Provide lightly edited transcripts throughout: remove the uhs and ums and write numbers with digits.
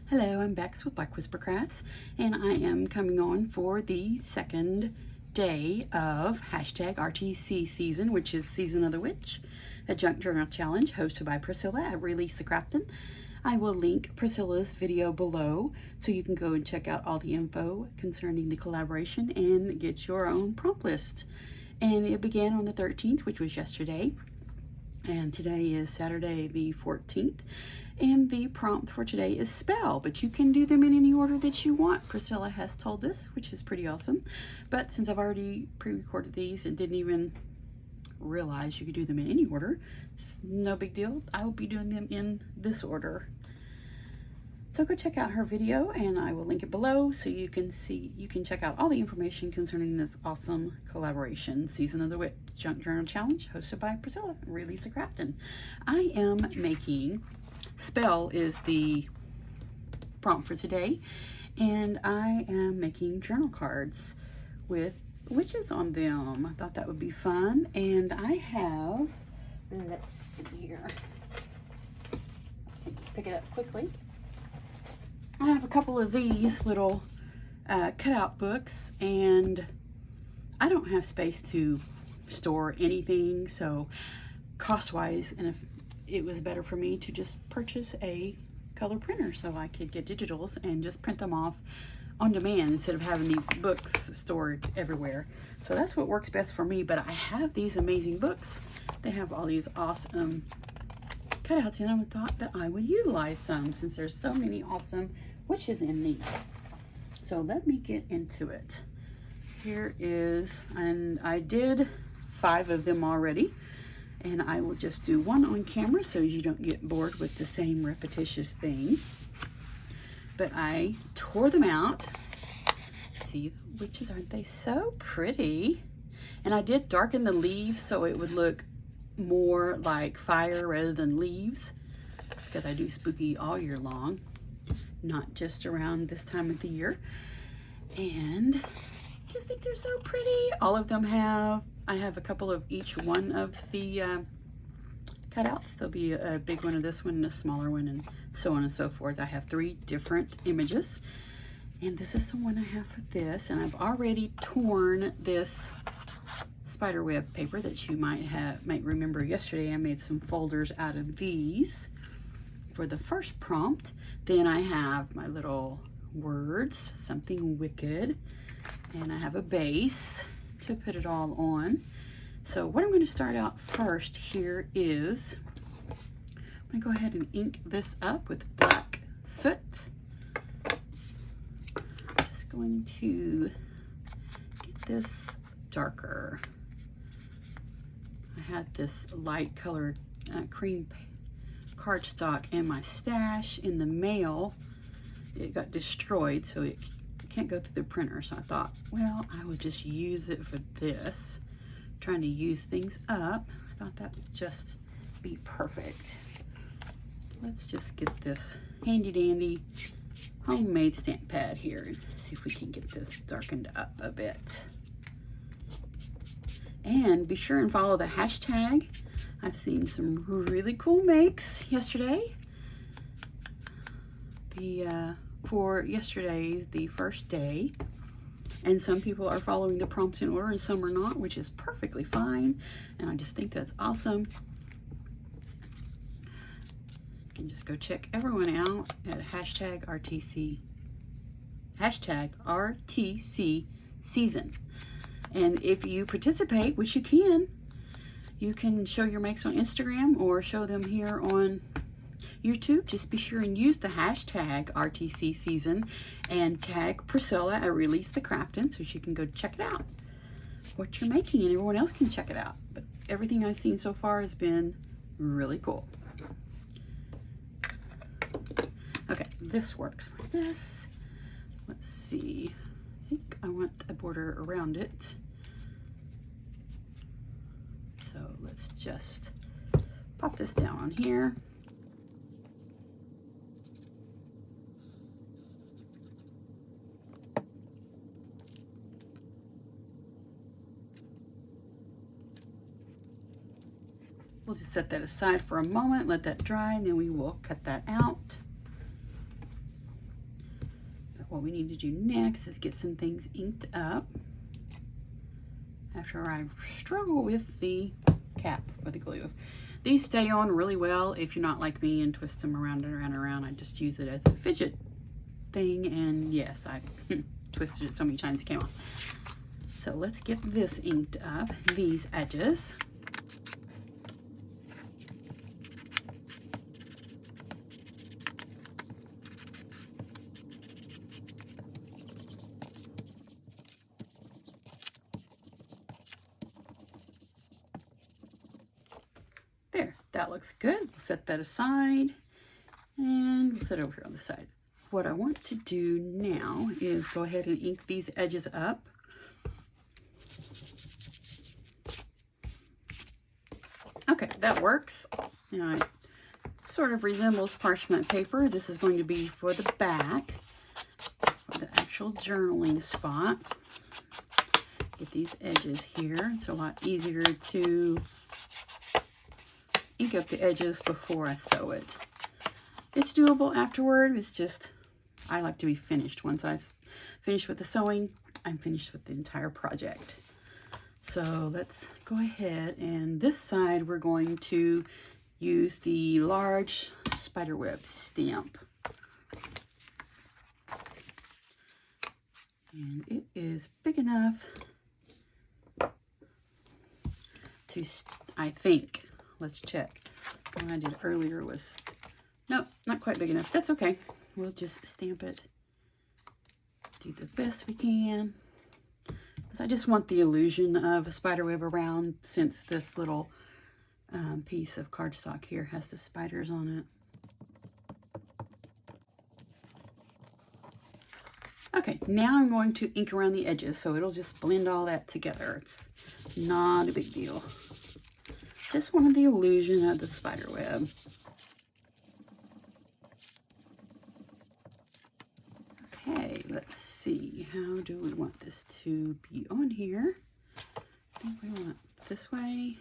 Hello, I'm Bex with Black Whisper Crafts, and I am coming on for the second day of hashtag RTC season, which is Season of the Witch, a junk journal challenge hosted by Priscilla at Release the Craftin'. I will link Priscilla's video below so you can go and check out all the info concerning the collaboration and get your own prompt list. And it began on the 13th, which was yesterday, and today is Saturday the 14th. And the prompt for today is spell, but you can do them in any order that you want. Priscilla has told us, which is pretty awesome. But since I've already pre-recorded these and didn't even realize you could do them in any order, it's no big deal. I will be doing them in this order. So go check out her video, and I will link it below so you can check out all the information concerning this awesome collaboration, Season of the Witch Junk Journal Challenge, hosted by Priscilla, Release the Craftin'. I am making spell is the prompt for today, and I am making journal cards with witches on them. I thought that would be fun, and I have, let's see here, pick it up quickly. I have a couple of these little cutout books, and I don't have space to store anything, so cost-wise, and if it was better for me to just purchase a color printer so I could get digitals and just print them off on demand instead of having these books stored everywhere. So that's what works best for me, but I have these amazing books. They have all these awesome cutouts in them. I thought that I would utilize some since there's so many awesome witches in these. So let me get into it. Here is, and I did 5 of them already, and I will just do one on camera so you don't get bored with the same repetitious thing. But I tore them out. See the witches, aren't they so pretty? And I did darken the leaves so it would look more like fire rather than leaves, because I do spooky all year long, not just around this time of the year. And I just think they're so pretty. All of them have, I have a couple of each one of the cutouts. There'll be a big one of this one and a smaller one, and so on and so forth. I have 3 different images, and this is the one I have for this. And I've already torn this spiderweb paper that you might remember yesterday. I made some folders out of these for the first prompt. Then I have my little words, something wicked, and I have a base to put it all on. So what I'm going to start out first here is I'm going to go ahead and ink this up with black soot. Just going to get this darker. I had this light colored cream cardstock in my stash in the mail. It got destroyed, so it can't go through the printer. So I thought, well, I would just use it for this. Trying to use things up. I thought that would just be perfect. Let's just get this handy dandy homemade stamp pad here and see if we can get this darkened up a bit. And be sure and follow the hashtag. I've seen some really cool makes yesterday. For yesterday, the first day, and some people are following the prompts in order and some are not, which is perfectly fine, and I just think that's awesome. You can just go check everyone out at hashtag RTC season. And if you participate, which you can show your makes on Instagram or show them here on YouTube. Just be sure and use the hashtag RTC season and tag Priscilla at Release the Craftin' so she can go check it out, what you're making, and everyone else can check it out. But everything I've seen so far has been really cool. Okay, this works like this. Let's see. I think I want a border around it. So let's just pop this down on here. We'll just set that aside for a moment, let that dry, and then we will cut that out. what we need to do next is get some things inked up after I struggle with the cap for the glue. These stay on really well if you're not like me and twist them around and around and around. I just use it as a fidget thing, and yes, I twisted it so many times it came off. So let's get this inked up, these edges. There, that looks good. We'll set that aside and we'll set it over here on the side. What I want to do now is go ahead and ink these edges up. Okay, that works. Now, it sort of resembles parchment paper. This is going to be for the back, for the actual journaling spot. Get these edges here. It's a lot easier to ink up the edges before I sew it. It's doable afterward. It's just, I like to be finished. Once I finish with the sewing, I'm finished with the entire project. So let's go ahead, and this side we're going to use the large spiderweb stamp. And it is big enough to, I think, let's check. The one I did earlier was, nope, not quite big enough. That's okay. We'll just stamp it, do the best we can. I just want the illusion of a spider web around, since this little piece of cardstock here has the spiders on it. Okay, now I'm going to ink around the edges, so it'll just blend all that together. It's not a big deal. Just wanted the illusion of the spider web. Okay, let's see. How do we want this to be on here? I think we want this way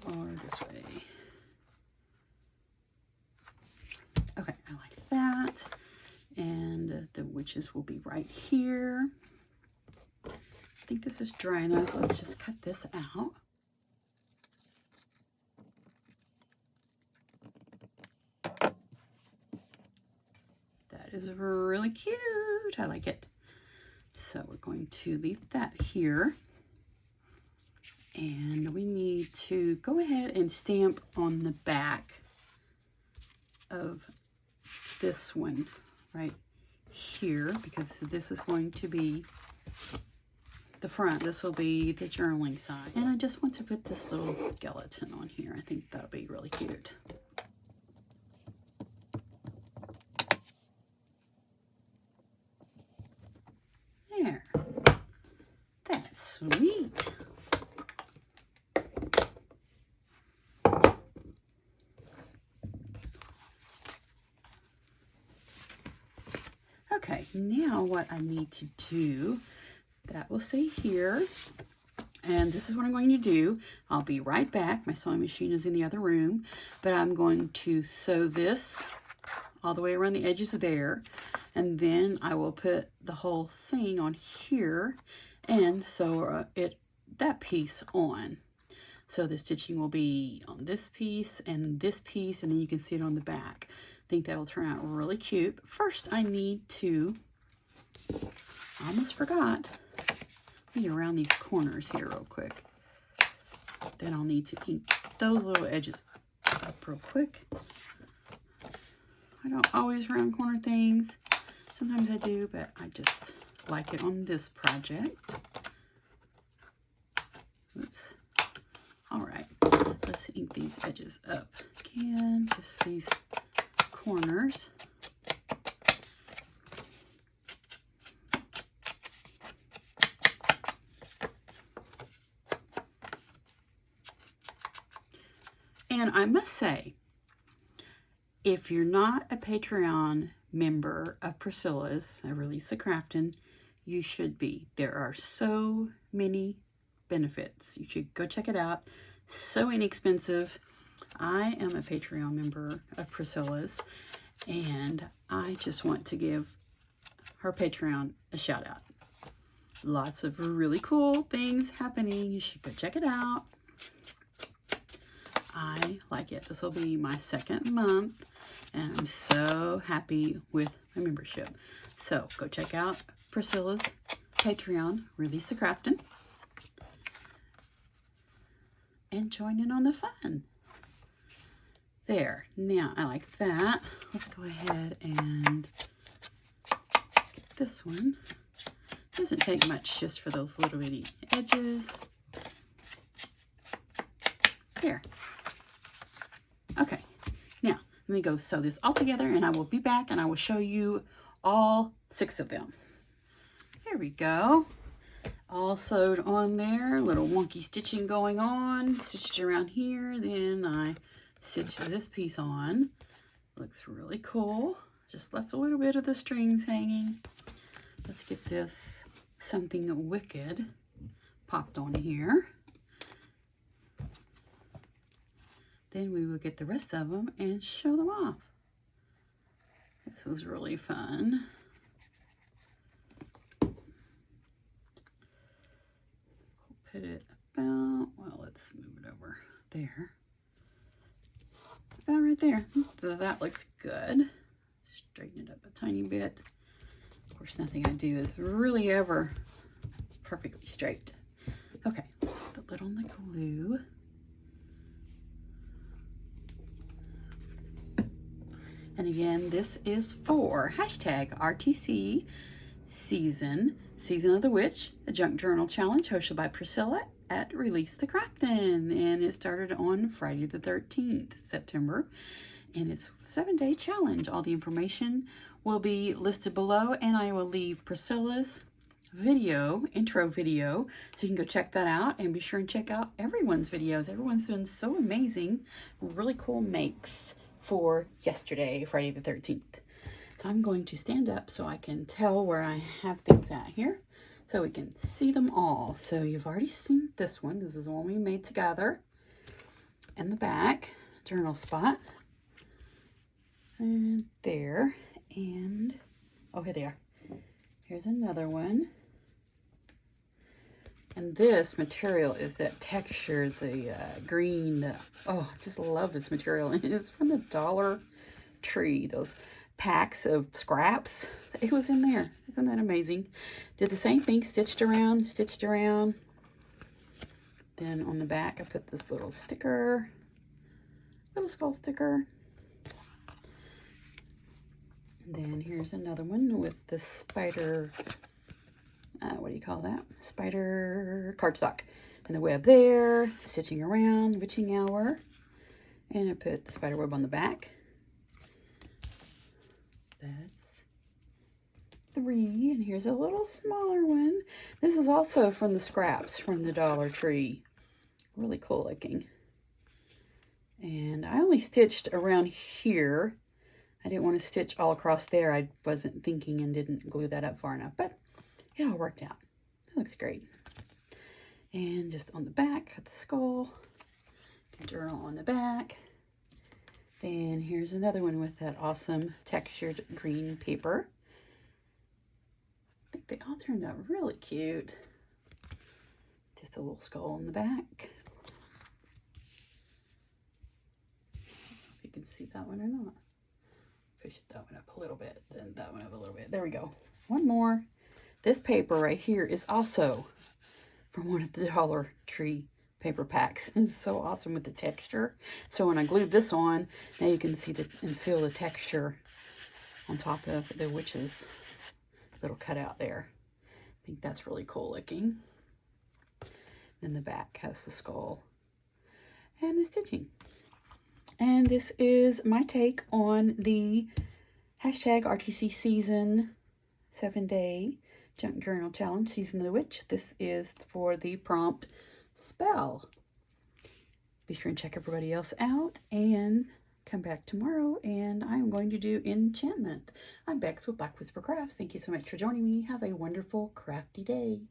or this way. Okay, I like that. And the witches will be right here. I think this is dry enough. Let's just cut this out. That is really cute. I like it. So we're going to leave that here. And we need to go ahead and stamp on the back of this one right here, because this is going to be the front. This will be the journaling side. And I just want to put this little skeleton on here. I think that'll be really cute. There. That's sweet. Okay, now what I need to do, that will stay here. And this is what I'm going to do. I'll be right back. My sewing machine is in the other room, but I'm going to sew this all the way around the edges there. And then I will put the whole thing on here and sew that piece on. So the stitching will be on this piece, and then you can see it on the back. I think that'll turn out really cute. First, I need to, I almost forgot, I need to round these corners here real quick. Then I'll need to ink those little edges up real quick. I don't always round corner things. Sometimes I do, but I just like it on this project. Oops. All right, let's ink these edges up again, just these corners. And I must say, if you're not a Patreon member of Priscilla's, Relisa Craftin', you should be. There are so many benefits. You should go check it out. So inexpensive. I am a Patreon member of Priscilla's, And I just want to give her Patreon a shout out. Lots of really cool things happening. You should go check it out. I like it. This will be my 2nd month, and I'm so happy with my membership. So go check out Priscilla's Patreon, Release the Craftin', and join in on the fun. There. Now, I like that. Let's go ahead and get this one. Doesn't take much just for those little bitty edges. There. Okay. Now, let me go sew this all together, and I will be back, and I will show you all 6 of them. There we go. All sewed on there. Little wonky stitching going on. Stitched around here. Then I stitched this piece on. Looks really cool. Just left a little bit of the strings hanging. Let's get this Something Wicked popped on here. Then we will get the rest of them and show them off. This was really fun. Put it about, well, let's move it over there. About right there. That looks good. Straighten it up a tiny bit. Of course, nothing I do is really ever perfectly straight. Okay, let's put the lid on the glue. And again, this is for #RTC Season of the Witch, a junk journal challenge hosted by Priscilla at Release the Craftin'. And it started on Friday the 13th, September. And it's a 7-day challenge. All the information will be listed below, and I will leave Priscilla's intro video, so you can go check that out, and be sure and check out everyone's videos. Everyone's been so amazing. Really cool makes for yesterday, Friday the 13th. So I'm going to stand up so I can tell where I have things at here, so we can see them all. So you've already seen this one. This is the one we made together. In the back, journal spot. And there. And, oh, here they are. Here's another one. And this material is that texture, the green. Oh, I just love this material. And it's from the Dollar Tree. Those packs of scraps. It was in there. Isn't that amazing? Did the same thing. Stitched around. Then on the back, I put this little sticker. Little skull sticker. And then here's another one with the spider, what do you call that? Spider cardstock. And the web there, stitching around, witching hour. And I put the spider web on the back. That's 3. And here's a little smaller one. This is also from the scraps from the Dollar Tree. Really cool looking. And I only stitched around here. I didn't want to stitch all across there. I wasn't thinking and didn't glue that up far enough, but it all worked out. That looks great. And just on the back, got the skull, journal on the back. Then here's another one with that awesome textured green paper. I think they all turned out really cute. Just a little skull on the back. If you can see that one or not. Push that one up a little bit, then that one up a little bit. There we go. One more. This paper right here is also from one of the Dollar Tree paper packs. It's so awesome with the texture. So when I glued this on, now you can see and feel the texture on top of the witch's little cutout there. I think that's really cool looking. Then the back has the skull and the stitching. And this is my take on the #RTC Season 7-Day Junk Journal Challenge, Season of the Witch. This is for the prompt spell. Be sure and check everybody else out and come back tomorrow, and I'm going to do enchantment. I'm Bex with Black Whisper Crafts. Thank you so much for joining me. Have a wonderful crafty day.